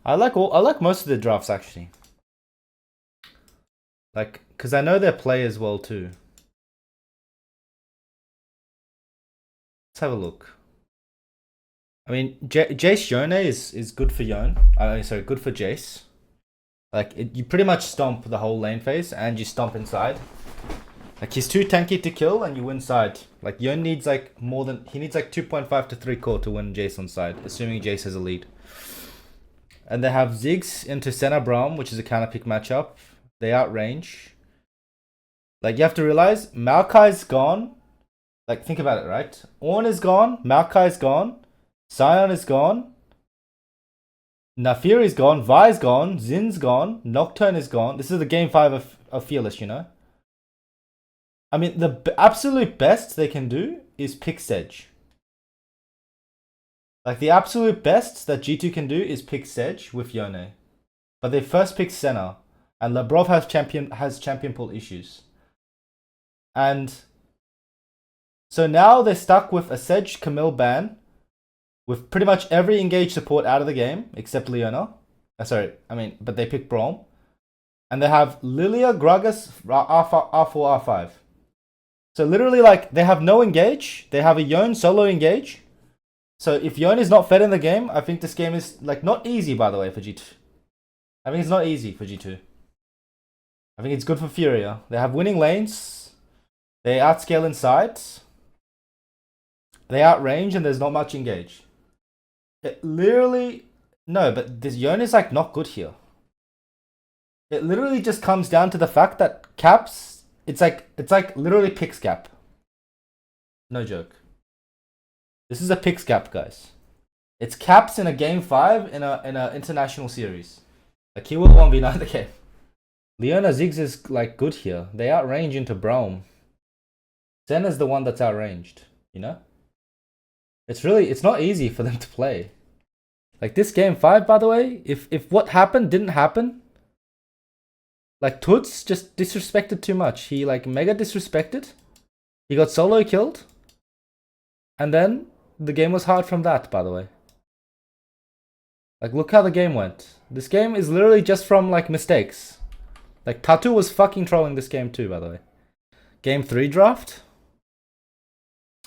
I like most of the drafts actually. Like, cause I know their play as well too. Let's have a look. I mean, Jace Yone is good for Yone. Sorry, good for Jace. Like, you pretty much stomp the whole lane phase and you stomp inside. Like, he's too tanky to kill and you win side. Like, Yone needs like more than, he needs like 2.5 to 3 core to win Jace on side, assuming Jace has a lead. And they have Ziggs into Senna Braum, which is a counter pick matchup. They outrange. Like, you have to realize, Maokai's gone. Like, think about it, right? Ornn is gone, Maokai's gone, Sion is gone, Naafiri's gone, Vi's gone, Zin's gone, Nocturne is gone. This is the game 5 of Fearless, you know? I mean, the absolute best they can do is pick Sedge. Like, the absolute best that G2 can do is pick Sedge with Yone. But they first pick Senna. And Labrov has champion pool issues. And so now they're stuck with a Sedge Camille ban with pretty much every engaged support out of the game except Leona. But they pick Braum. And they have Lilia, Gragas, R4, R5. So literally, like, they have no engage. They have a Yone solo engage. So if Yone is not fed in the game, I think this game is, like, not easy, by the way, for G2. I think it's not easy for G2. I think it's good for FURIA. They have winning lanes. They outscale inside. They outrange and there's not much engage. It literally... No, but this Yone is, like, not good here. It literally just comes down to the fact that caps... It's like literally picks cap. No joke. This is a picks cap, guys. It's caps in a game 5 in a international series. Like, he will 1v9 the game. Leona Ziggs is, like, good here. They outrange into Braum. Senna's the one that's outranged, you know? It's not easy for them to play. Like, this game 5, by the way, if what happened didn't happen, like, Toots just disrespected too much. He, like, mega disrespected. He got solo killed. And then the game was hard from that, by the way. Like, look how the game went. This game is literally just from, like, mistakes. Like, Tatu was fucking trolling this game too, by the way. Game 3 draft.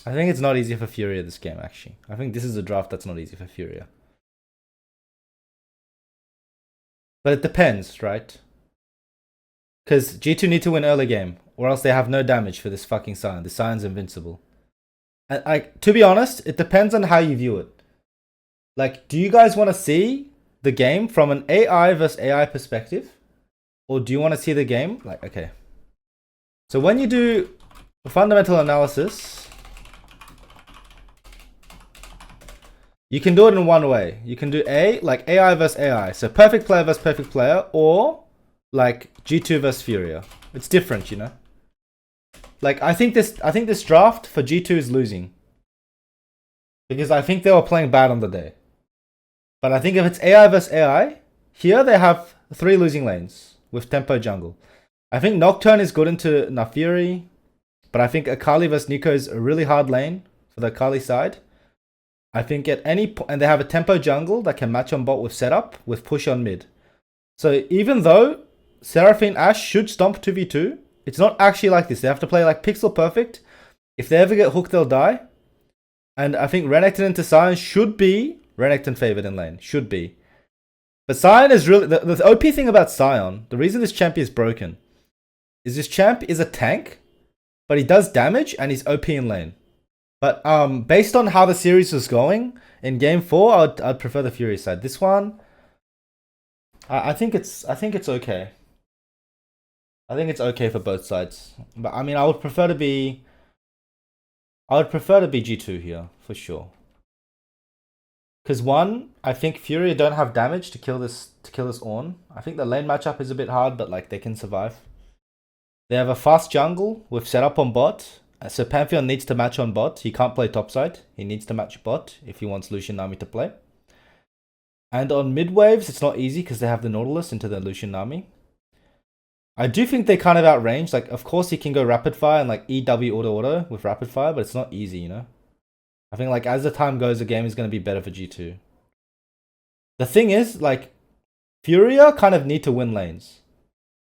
I think it's not easy for FURIA this game, actually. I think this is a draft that's not easy for FURIA. But it depends, right? Because G2 need to win early game, or else they have no damage for this fucking Sion. The Sion's invincible. And to be honest, it depends on how you view it. Like, do you guys want to see the game from an AI versus AI perspective? Or do you want to see the game? Like, okay. So when you do a fundamental analysis, you can do it in one way. You can do like AI versus AI. So perfect player versus perfect player, or like G2 versus FURIA. It's different, you know? Like, I think this draft for G2 is losing. Because I think they were playing bad on the day. But I think if it's AI versus AI, here they have 3 losing lanes with tempo jungle. I think Nocturne is good into Naafiri, but I think Akali versus Nico is a really hard lane for the Akali side. I think at any point, and they have a tempo jungle that can match on bot with setup, with push on mid. So even though Seraphine Ashe should stomp 2v2, it's not actually like this. They have to play like pixel perfect. If they ever get hooked, they'll die. And I think Renekton into Sion should be Renekton favored in lane. Should be. But Sion is really... The OP thing about Sion, the reason this champ is broken, is this champ is a tank, but he does damage and he's OP in lane. But based on how the series was going, in game 4, I'd prefer the FURIA side. This one, I think it's okay. I think it's okay for both sides. But I mean, I would prefer to be G2 here, for sure. Because one, I think FURIA don't have damage to kill this Ornn. I think the lane matchup is a bit hard, but like they can survive. They have a fast jungle with setup on bot. So Pantheon needs to match on bot. He can't play topside. He needs to match bot if he wants Lucian Nami to play. And on mid waves, it's not easy because they have the Nautilus into the Lucian Nami. I do think they kind of outrange. Like, of course, he can go rapid fire and like EW auto with rapid fire, but it's not easy, you know? I think like as the time goes, the game is going to be better for G2. The thing is, like, FURIA kind of need to win lanes.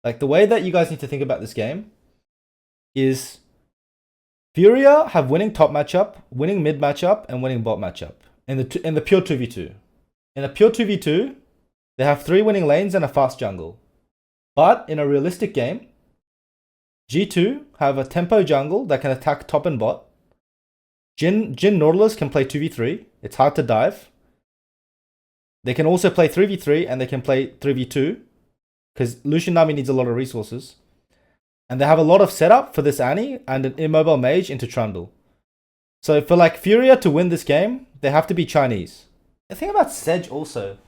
Like, the way that you guys need to think about this game is FURIA have winning top matchup, winning mid matchup, and winning bot matchup in the pure 2v2. In a pure 2v2, they have 3 winning lanes and a fast jungle. But in a realistic game, G2 have a tempo jungle that can attack top and bot. Jhin Nautilus can play 2v3. It's hard to dive. They can also play 3v3 and they can play 3v2 because Lucian Nami needs a lot of resources. And they have a lot of setup for this Annie and an immobile mage into Trundle. So for like FURIA to win this game, they have to be Chinese. The thing about Sedge also,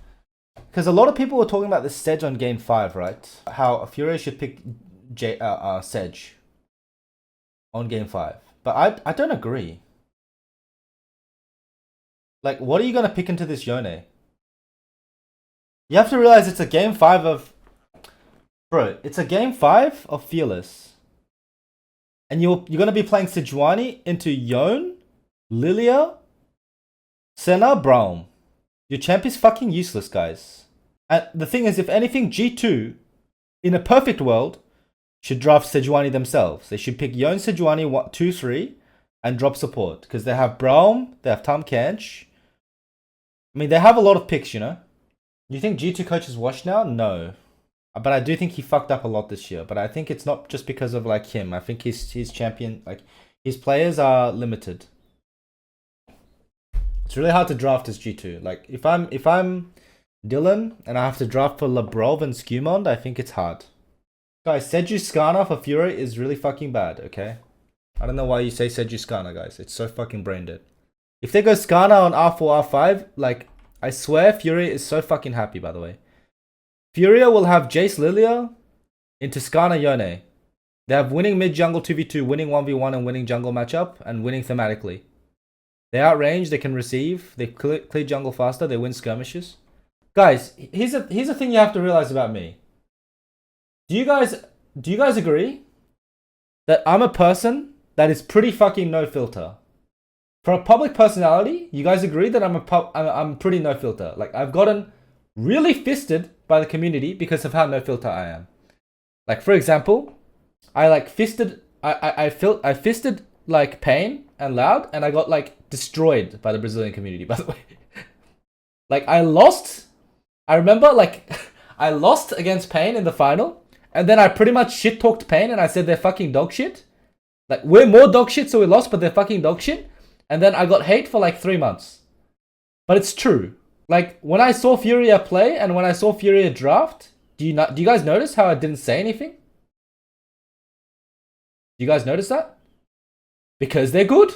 because a lot of people were talking about this Sedge on game 5, right? How FURIA should pick Sedge on game 5. But I don't agree. Like, what are you going to pick into this Yone? You have to realize it's a game 5 of... Bro, it's a game 5 of Fearless. And you're going to be playing Sejuani into Yone, Lilia, Senna, Braum. Your champ is fucking useless, guys. And the thing is, if anything, G2, in a perfect world, should draft Sejuani themselves. They should pick Yone, Sejuani 1, 2, 3 and drop support. Because they have Braum, they have Tahm Kench. I mean, they have a lot of picks, you know? You think G2 coach is washed now? No. But I do think he fucked up a lot this year. But I think it's not just because of like him. I think his champion, like his players are limited. It's really hard to draft as G2. Like if I'm Dylan and I have to draft for Labrov and Skewmond, I think it's hard. Guys, Seju Skana for Fury is really fucking bad, okay? I don't know why you say Seju Skana, guys. It's so fucking brain dead. If they go Skana on R4, R5, like, I swear Fury is so fucking happy, by the way. Furia will have Jace Lilia into Skana Yone. They have winning mid jungle 2v2, winning 1v1 and winning jungle matchup, and winning thematically. They outrange, they can receive, they clear jungle faster, they win skirmishes. Guys, here's a thing you have to realize about me. Do you guys agree that I'm a person that is pretty fucking no filter? For a public personality, you guys agree that I'm pretty no filter. Like, I've gotten really fisted by the community because of how no filter I am. Like, for example, I like fisted I fisted like Pain and Loud, and I got like destroyed by the Brazilian community, by the way. Like, I remember like I lost against Pain in the final, and then I pretty much shit talked Pain and I said they're fucking dog shit. Like, we're more dog shit, so we lost, but they're fucking dog shit. And then I got hate for like 3 months. But it's true. Like, when I saw FURIA play and when I saw FURIA draft, do you guys notice how I didn't say anything? Do you guys notice that? Because they're good.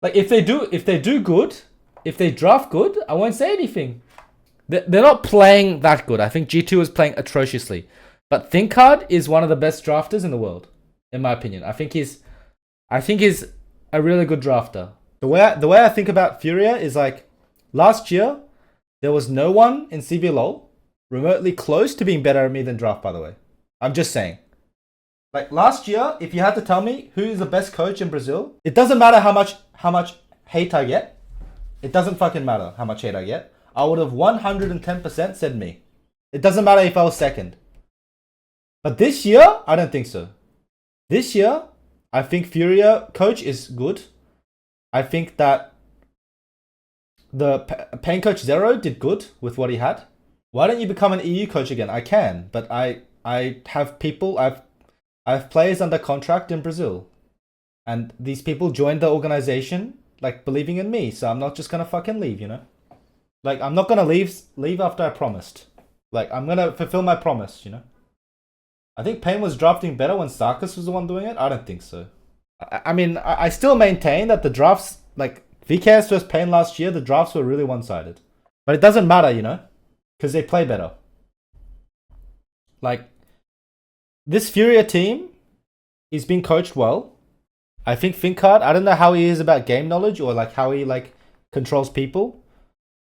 Like, if they do good, if they draft good, I won't say anything. They're not playing that good. I think G2 is playing atrociously. But ThinkHard is one of the best drafters in the world, in my opinion. I think he's a really good drafter. The way I think about FURIA is like, last year, there was no one in cblol remotely close to being better at me than Draft, by the way. I'm just saying. Like, last year, if you had to tell me who is the best coach in Brazil, it doesn't matter how much hate I get. It doesn't fucking matter how much hate I get. I would have 110% said me. It doesn't matter if I was second. But this year, I don't think so. This year, I think FURIA coach is good. I think that the Pain coach Zero did good with what he had. Why don't you become an EU coach again? I can, but I have people, I have players under contract in Brazil. And these people joined the organization, like, believing in me. So I'm not just gonna fucking leave, you know? Like, I'm not gonna leave after I promised. Like, I'm gonna fulfill my promise, you know? I think Pain was drafting better when Sarkis was the one doing it. I don't think so. I mean, I still maintain that the drafts, like VKS versus Pain last year, the drafts were really one-sided. But it doesn't matter, you know? Because they play better. Like, this FURIA team is being coached well. I think ThinkHard, I don't know how he is about game knowledge or like how he like controls people.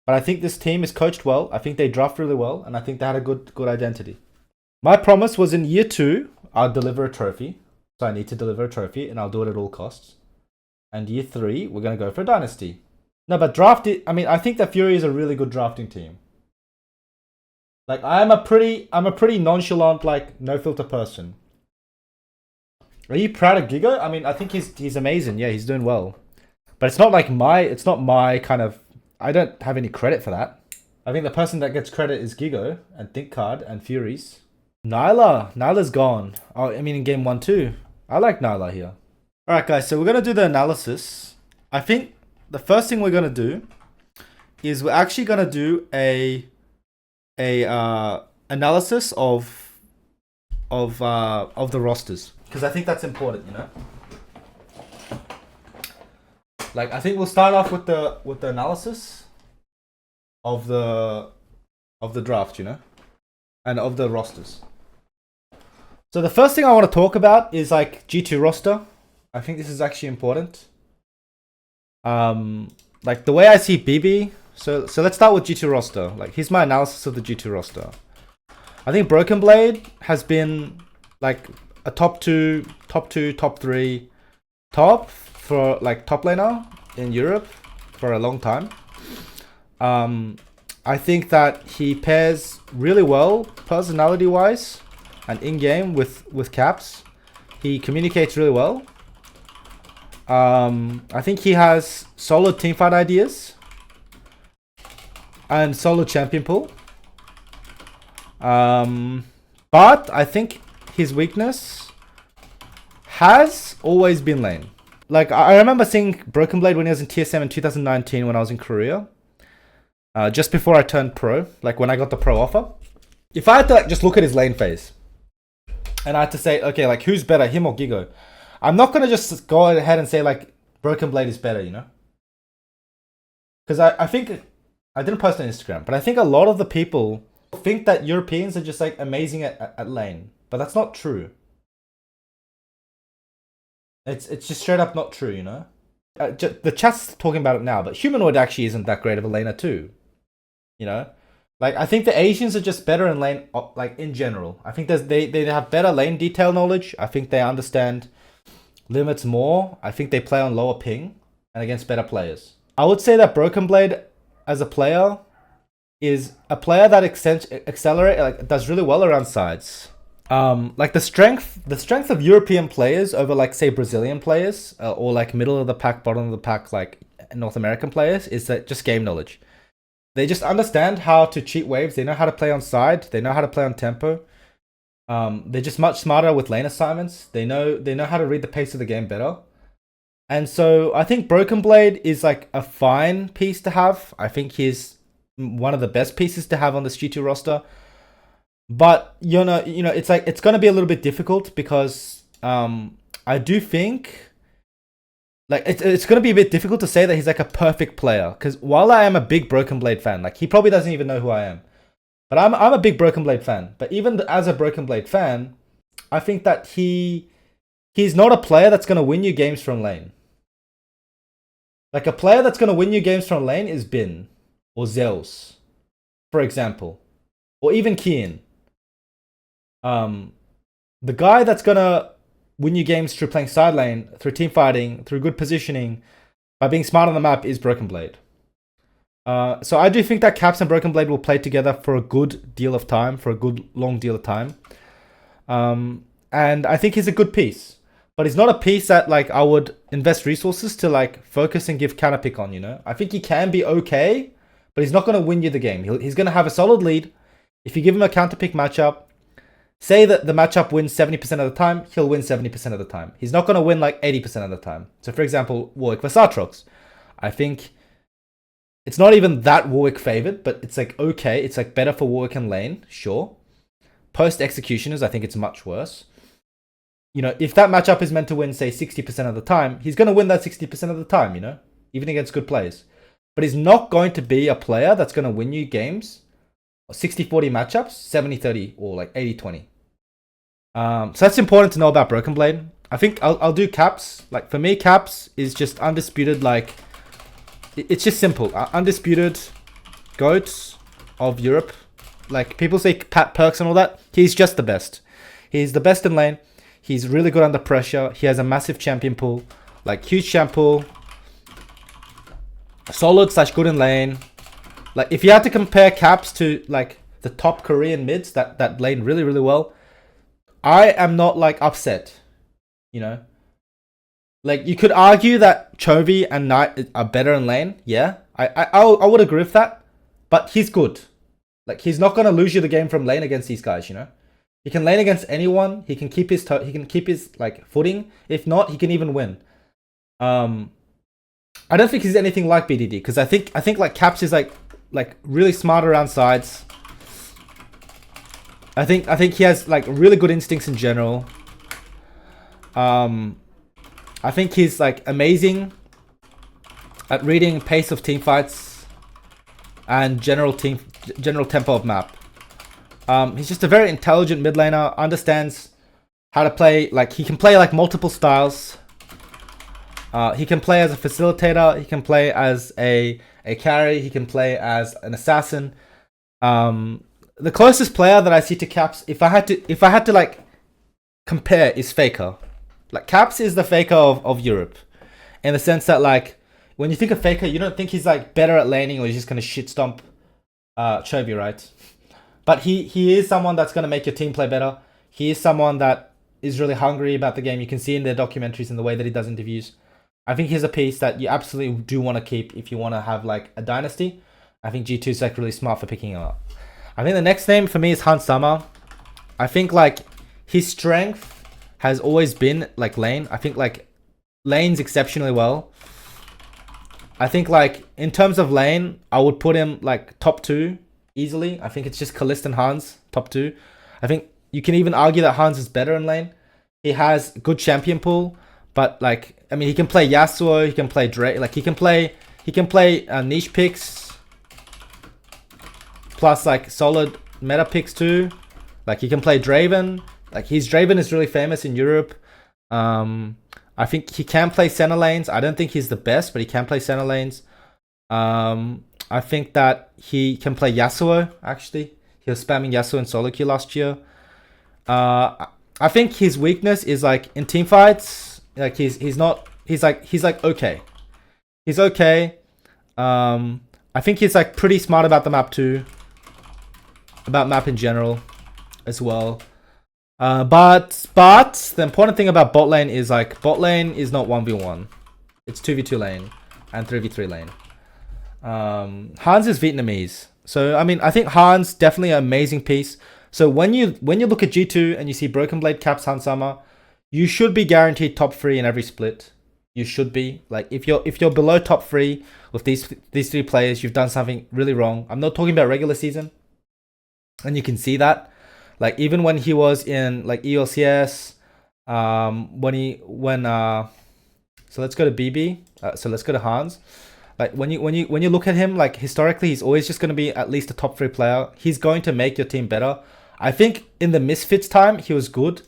But I think this team is coached well. I think they draft really well. And I think they had a good identity. My promise was in year 2, I'll deliver a trophy. So I need to deliver a trophy and I'll do it at all costs. And year 3, we're going to go for a dynasty. No, but I mean, I think that FURIA is a really good drafting team. Like, I'm a pretty nonchalant, like, no filter person. Are you proud of Gigo? I mean, I think he's amazing. Yeah, he's doing well. But it's not like it's not my kind of, I don't have any credit for that. I think the person that gets credit is Gigo and ThinkCard and Furies. Nyla's gone. Oh, I mean, in game 1 too. I like Nyla here. Alright guys, so we're going to do the analysis. I think the first thing we're going to do is we're actually going to do a analysis of the rosters, because I think that's important, you know. Like, I think we'll start off with the analysis of the draft, you know, and of the rosters. So the first thing I want to talk about is like G2 roster. I think this is actually important. Like the way I see BB. So let's start with G2 roster. Like, here's my analysis of the G2 roster. I think Broken Blade has been like a top 3 top for like top laner in Europe for a long time. I think that he pairs really well personality wise and in game with Caps. He communicates really well. I think he has solid teamfight ideas and solid champion pool. But I think his weakness has always been lane. Like, I remember seeing Broken Blade when he was in TSM in 2019 when I was in Korea. Just before I turned pro, like when I got the pro offer. If I had to like just look at his lane phase and I had to say, okay, like who's better, him or Gigo? I'm not going to just go ahead and say like Broken Blade is better, you know? Because I think, I didn't post on Instagram, but I think a lot of the people think that Europeans are just like amazing at lane. But that's not true. It's just straight up not true, you know? The chat's talking about it now, but Humanoid actually isn't that great of a laner too. You know? Like, I think the Asians are just better in lane, like, in general. I think they have better lane detail knowledge. I think they understand limits more. I think they play on lower ping and against better players. I would say that Broken Blade as a player is a player that like does really well around sides. Like the strength of European players over like say Brazilian players or like middle of the pack, bottom of the pack, like North American players is that just game knowledge. They just understand how to cheat waves. They know how to play on side. They know how to play on tempo. They're just much smarter with lane assignments. They know how to read the pace of the game better. And so I think Broken Blade is like a fine piece to have. I think he's one of the best pieces to have on this G2 roster. But you know, it's like it's gonna be a little bit difficult because I do think like it's gonna be a bit difficult to say that he's like a perfect player. Because while I am a big Broken Blade fan, like he probably doesn't even know who I am. But I'm a big Broken Blade fan. But even as a Broken Blade fan, I think that he's not a player that's gonna win you games from lane. Like a player that's gonna win you games from lane is Bin or Zeus, for example, or even Kian. The guy that's gonna win you games through playing side lane, through team fighting, through good positioning, by being smart on the map is Broken Blade. So I do think that Caps and Broken Blade will play together for a good deal of time, for a good long deal of time. And I think he's a good piece. But he's not a piece that like I would invest resources to like focus and give counter pick on, you know? I think he can be okay, but he's not going to win you the game. He's going to have a solid lead. If you give him a counter pick matchup, say that the matchup wins 70% of the time, he'll win 70% of the time. He's not going to win like 80% of the time. So for example, Warwick vs Aatrox. I think it's not even that Warwick favored, but it's like okay. It's like better for Warwick and lane, sure. Post executioners, I think it's much worse. You know, if that matchup is meant to win, say, 60% of the time, he's going to win that 60% of the time, you know, even against good players. But he's not going to be a player that's going to win you games, 60-40 matchups, 70-30, or like 80-20. So that's important to know about Broken Blade. I think I'll do Caps. Like, for me, Caps is just undisputed, like, it's just simple. Undisputed GOAT of Europe. Like, people say Pat Perks and all that. He's just the best. He's the best in lane. He's really good under pressure. He has a massive champion pool, like huge champ pool. solid / good in lane. Like if you had to compare Caps to like the top Korean mids that lane really, really well, I am not like upset, you know. Like you could argue that Chovy and Knight are better in lane. Yeah, I would agree with that, but he's good. Like he's not gonna lose you the game from lane against these guys, you know. He can lane against anyone. He can keep his like footing. If not, he can even win. I don't think he's anything like BDD because I think like Caps is like really smart around sides. I think he has like really good instincts in general. I think he's like amazing at reading pace of team fights and general tempo of map. He's just a very intelligent mid laner, understands how to play, like he can play like multiple styles. He can play as a facilitator, he can play as a carry, he can play as an assassin. The closest player that I see to Caps, if I had to like compare, is Faker. Like Caps is the Faker of Europe, in the sense that like when you think of Faker, you don't think he's like better at laning or he's just gonna shit stomp Chovy, right? But he is someone that's gonna make your team play better. He is someone that is really hungry about the game. You can see in their documentaries and the way that he does interviews. I think he's a piece that you absolutely do want to keep if you want to have like a dynasty. I think G2 is like really smart for picking him up. I think the next name for me is Hans Sama. I think like his strength has always been like lane. I think like lane's exceptionally well. I think like in terms of lane, I would put him like top 2 easily. I think it's just Kalist and Hans, top 2. I think you can even argue that Hans is better in lane. He has good champion pool, but like I mean he can play Yasuo, he can play Drake, like he can play niche picks plus like solid meta picks too. Like he can play Draven. Like his Draven is really famous in Europe. I think he can play center lanes. I don't think he's the best, but he can play center lanes. I think that he can play Yasuo, actually. He was spamming Yasuo in solo queue last year. I think his weakness is like in team fights. Like he's like okay. He's okay. I think he's like pretty smart about the map too. About map in general as well. But the important thing about bot lane is like bot lane is not 1v1. It's 2v2 lane and 3v3 lane. Hans is Vietnamese. So I mean I think Hans definitely an amazing piece. So when you look at G2 and you see Broken Blade, Caps, Hans Sama, you should be guaranteed top 3 in every split. You should be. Like if you're below top 3 with these 3 players, you've done something really wrong. I'm not talking about regular season. And you can see that. Like even when he was in like ELCS, so let's go to BB. So let's go to Hans. Like when you look at him, like historically, he's always just going to be at least a top 3 player. He's going to make your team better. I think in the Misfits time, he was good.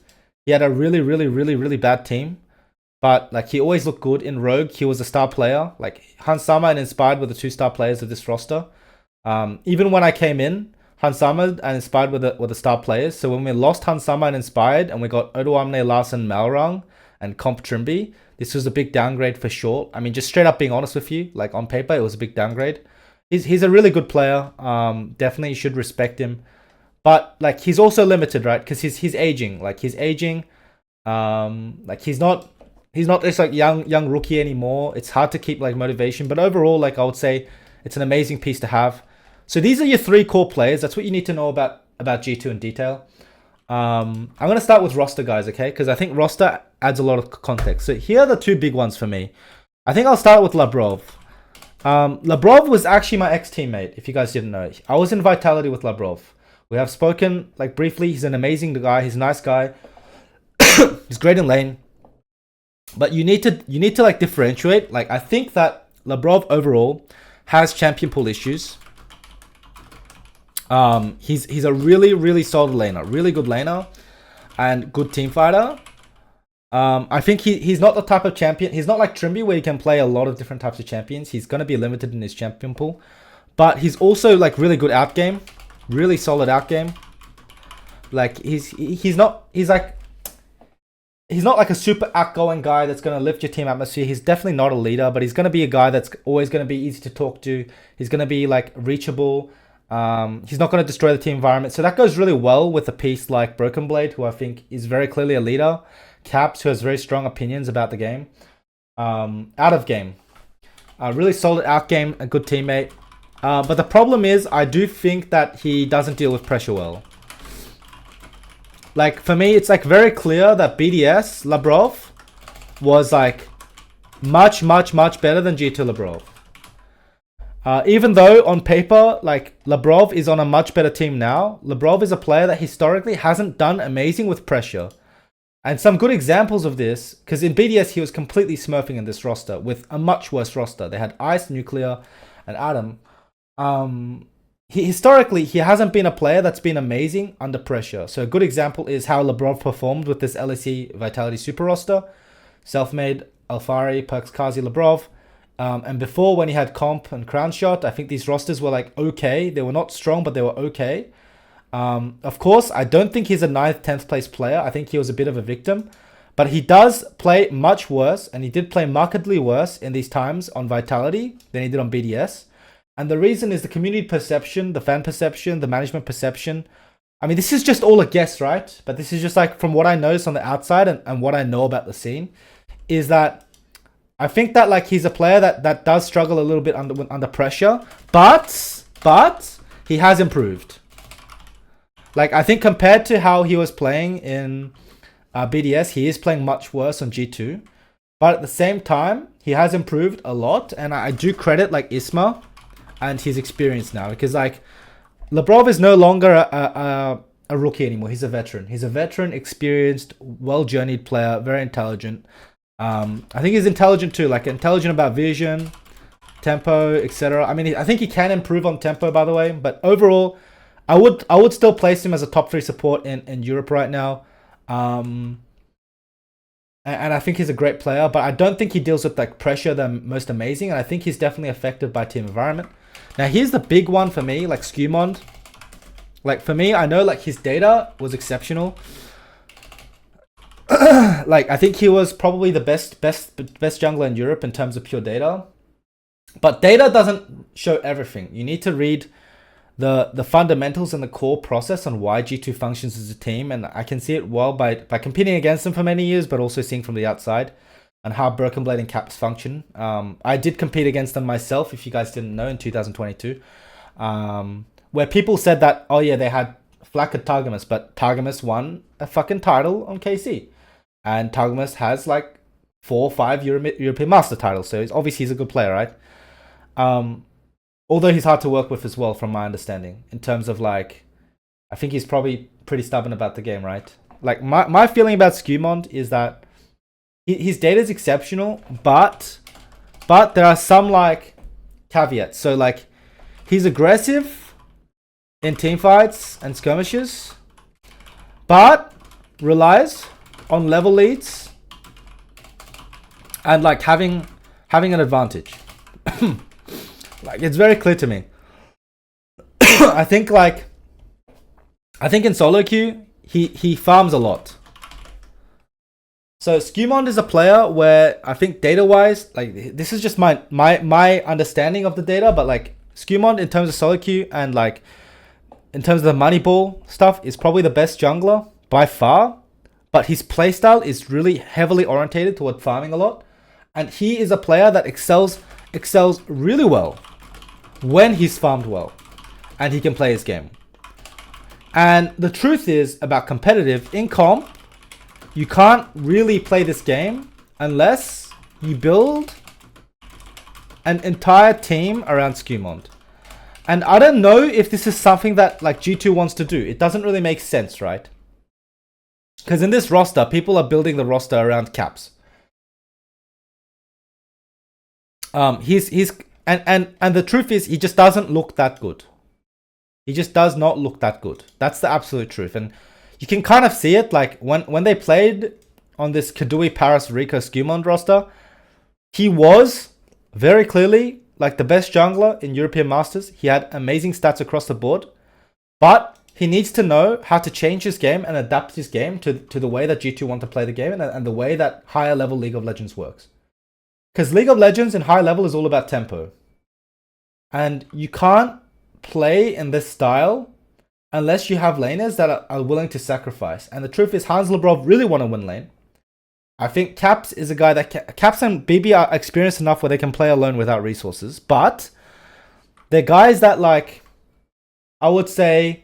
He had a really bad team, but like he always looked good. In Rogue, he was a star player. Like Hans Sama and Inspired were the 2 star players of this roster. Even when I came in, Hans Sama and Inspired were the star players. So when we lost Hans Sama and Inspired and we got Odoamne, Larsen, Malrang, and Comp Trimby, this was a big downgrade for sure. I mean, just straight up being honest with you, like on paper, it was a big downgrade. He's a really good player. Definitely you should respect him. But like he's also limited, right? Because he's aging. Like he's aging. Like he's not just like young rookie anymore. It's hard to keep like motivation. But overall, like I would say, it's an amazing piece to have. So these are your 3 core players. That's what you need to know about G2 in detail. I'm going to start with roster, guys, okay? Because I think roster adds a lot of context. So here are the 2 big ones for me. I think I'll start with Labrov. Labrov was actually my ex-teammate, if you guys didn't know. I was in Vitality with Labrov. We have spoken like briefly. He's an amazing guy. He's a nice guy. He's great in lane. But you need to like differentiate. Like I think that Labrov overall has champion pool issues. He's a really solid laner, really good laner, and good team fighter. I think he's not the type of champion. He's not like Trimby where he can play a lot of different types of champions. He's gonna be limited in his champion pool, but he's also like really good out game, really solid out game. Like he's like he's not like a super outgoing guy that's going to lift your team atmosphere. He's definitely not a leader, but he's going to be a guy that's always going to be easy to talk to. He's going to be like reachable. He's not going to destroy the team environment. So that goes really well with a piece like Broken Blade, who I think is very clearly a leader. Caps, who has very strong opinions about the game. Out of game. Really solid out game, a good teammate. But the problem is, I do think that he doesn't deal with pressure well. Like, for me, it's like very clear that BDS, Labrov, was like much better than G2 Labrov. Even though on paper, like, Labrov is on a much better team now, Labrov is a player that historically hasn't done amazing with pressure. And some good examples of this, because in BDS he was completely smurfing in this roster with a much worse roster. They had Ice, Nuclear, and Atom. Historically, he hasn't been a player that's been amazing under pressure. So a good example is how Labrov performed with this LEC Vitality Super roster. Self-made, Alfari, Perks, Kazi, Labrov. And before, when he had Comp and Crown Shot, I think these rosters were like okay. They were not strong, but they were okay. Of course, I don't think he's a 9th, 10th place player. I think he was a bit of a victim. But he does play much worse, and he did play markedly worse in these times on Vitality than he did on BDS. And the reason is the community perception, the fan perception, the management perception. I mean, this is just all a guess, right? But this is just like from what I noticed on the outside and what I know about the scene, is that I think that like he's a player that does struggle a little bit under pressure, but he has improved. Like, I think compared to how he was playing in BDS, he is playing much worse on G2. But at the same time, he has improved a lot, and I do credit like Isma and his experience now, because like Labrov is no longer a rookie anymore. He's a veteran. He's a veteran, experienced, well-journeyed player, very intelligent. I think he's intelligent too, like intelligent about vision, tempo, etc. I mean, I think he can improve on tempo, by the way. But overall, I would still place him as a top 3 support in Europe right now. And I think he's a great player, but I don't think he deals with like pressure the most amazing. And I think he's definitely affected by team environment. Now, here's the big one for me, like Skewmond. Like, for me, I know like his data was exceptional. Like, I think he was probably the best jungler in Europe in terms of pure data. But data doesn't show everything. You need to read the fundamentals and the core process on why G2 functions as a team. And I can see it well by competing against them for many years, but also seeing from the outside and how Broken Blade and Caps function. I did compete against them myself, if you guys didn't know, in 2022. Where people said that, oh yeah, they had Flack at Targamas, but Targamas won a fucking title on KC. And Targamas has like 4 or 5 European Master titles, so obviously he's a good player, right? Although he's hard to work with as well, from my understanding, in terms of like, I think he's probably pretty stubborn about the game, right? Like, my feeling about Skewmond is that his data is exceptional, but there are some like caveats. So like, he's aggressive in team fights and skirmishes, but relies on level leads and like having an advantage. Like, it's very clear to me. I think in solo queue he farms a lot. So Skewmond is a player where I think data wise, like, this is just my understanding of the data, but like Skewmond in terms of solo queue and like in terms of the money ball stuff is probably the best jungler by far. But his playstyle is really heavily orientated toward farming a lot. And he is a player that excels really well when he's farmed well. And he can play his game. And the truth is, about competitive, in comp, you can't really play this game unless you build an entire team around Skewmond. And I don't know if this is something that like G2 wants to do. It doesn't really make sense, right? Because in this roster, people are building the roster around Caps. And the truth is, he just doesn't look that good. He just does not look that good. That's the absolute truth. And you can kind of see it, like when they played on this Kadui, Paris, Rico, Skewmond roster, he was very clearly like the best jungler in European Masters. He had amazing stats across the board. But he needs to know how to change his game and adapt his game to the way that G2 want to play the game and the way that higher level League of Legends works. Because League of Legends in high level is all about tempo. And you can't play in this style unless you have laners that are willing to sacrifice. And the truth is, Hans Lebrov really want to win lane. I think Caps is a guy that... Caps and BB are experienced enough where they can play alone without resources. But they're guys that, like, I would say...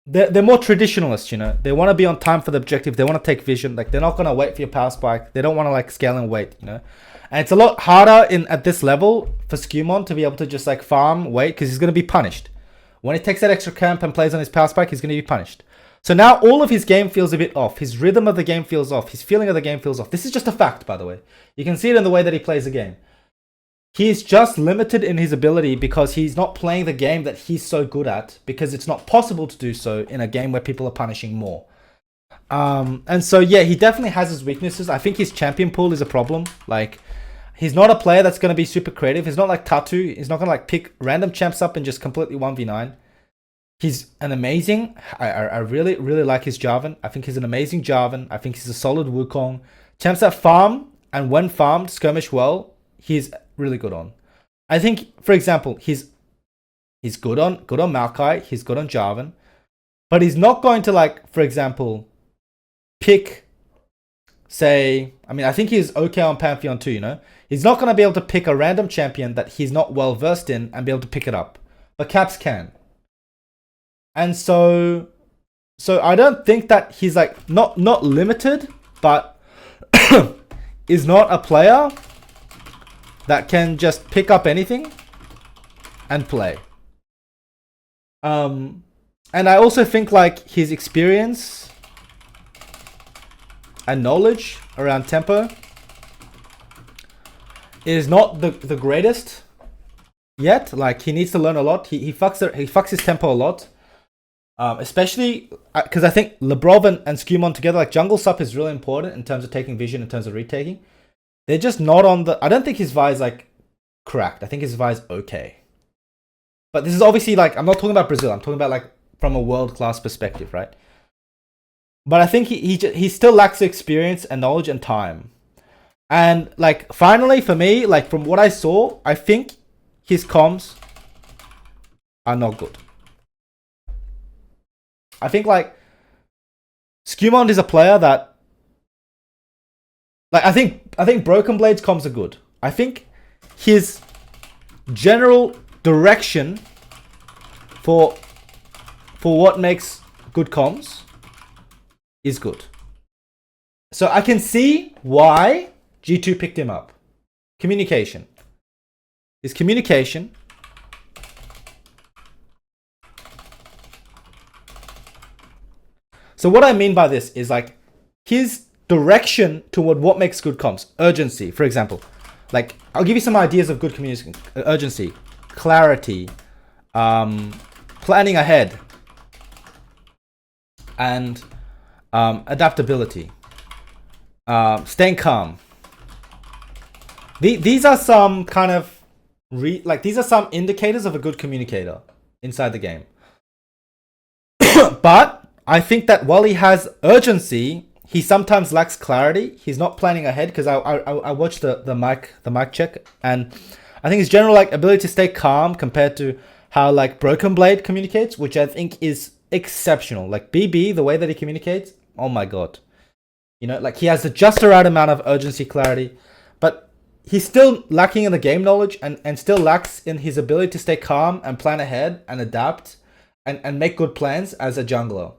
They're more traditionalists, you know. They want to be on time for the objective. They want to take vision. Like, they're not going to wait for your power spike. They don't want to, like, scale and wait, you know. And it's a lot harder at this level for Skewmon to be able to just, like, farm, wait, because he's going to be punished. When he takes that extra camp and plays on his power spike, he's going to be punished. So now all of his game feels a bit off. His rhythm of the game feels off. His feeling of the game feels off. This is just a fact, by the way. You can see it in the way that he plays the game. He's just limited in his ability because he's not playing the game that he's so good at, because it's not possible to do so in a game where people are punishing more. And so, yeah, he definitely has his weaknesses. I think his champion pool is a problem. Like, he's not a player that's going to be super creative. He's not like Tatu. He's not going to like pick random champs up and just completely 1v9. He's an amazing... I really, really like his Jarvan. I think he's an amazing Jarvan. I think he's a solid Wukong. Champs that farm, and when farmed, skirmish well, he's really good on. I think, for example, he's good on Maokai, he's good on Jarvan, but he's not going to, like, for example, pick, say, I mean, I think he's okay on Pantheon too, you know? He's not going to be able to pick a random champion that he's not well versed in and be able to pick it up. But Caps can. And so I don't think that he's, like, not limited, but is not a player that can just pick up anything and play. And I also think, like, his experience and knowledge around tempo is not the greatest yet. Like, he needs to learn a lot. He fucks his tempo a lot. Especially because I think Lebrov and Skewmon together, like, jungle sup is really important in terms of taking vision, in terms of retaking. They're just not on the... I don't think his Vi is, like, cracked. I think his Vi is okay. But this is obviously, like... I'm not talking about Brazil. I'm talking about, like, from a world-class perspective, right? But I think he still lacks experience and knowledge and time. And, like, finally, for me, like, from what I saw, I think his comms are not good. I think, like, Skewmon is a player that... Like, I think Broken Blade's comms are good. I think his general direction for what makes good comms is good. So I can see why G2 picked him up. Communication. His communication. So what I mean by this is, like, his direction toward what makes good comms. Urgency, for example. Like, I'll give you some ideas of good communication. Urgency, clarity, planning ahead, and adaptability, staying calm. These are some kind of these are some indicators of a good communicator inside the game. But I think that while he has urgency, he sometimes lacks clarity. He's not planning ahead, because I watched the mic check, and I think his general, like, ability to stay calm compared to how, like, Broken Blade communicates, which I think is exceptional. Like, BB, the way that he communicates, oh my god. You know, like, he has just the right amount of urgency, clarity, but he's still lacking in the game knowledge and still lacks in his ability to stay calm and plan ahead and adapt and make good plans as a jungler.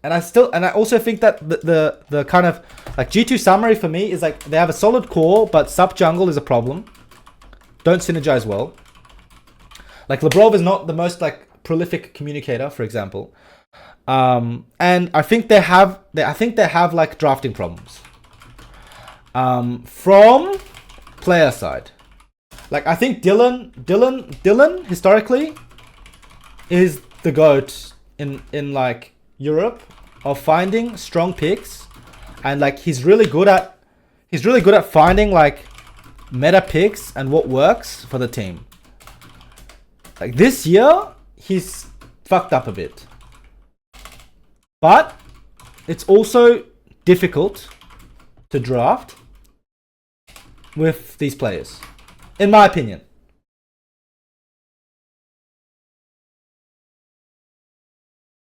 And I also think that the kind of, like, G2 summary for me is, like, they have a solid core, but sub jungle is a problem. Don't synergize well. Like, Lebrov is not the most, like, prolific communicator, for example. And I think they have like, drafting problems. From player side. Like, I think Dylan historically is the GOAT in like Europe of finding strong picks, and, like, he's really good at finding, like, meta picks and what works for the team. Like, this year he's fucked up a bit. But it's also difficult to draft with these players, in my opinion.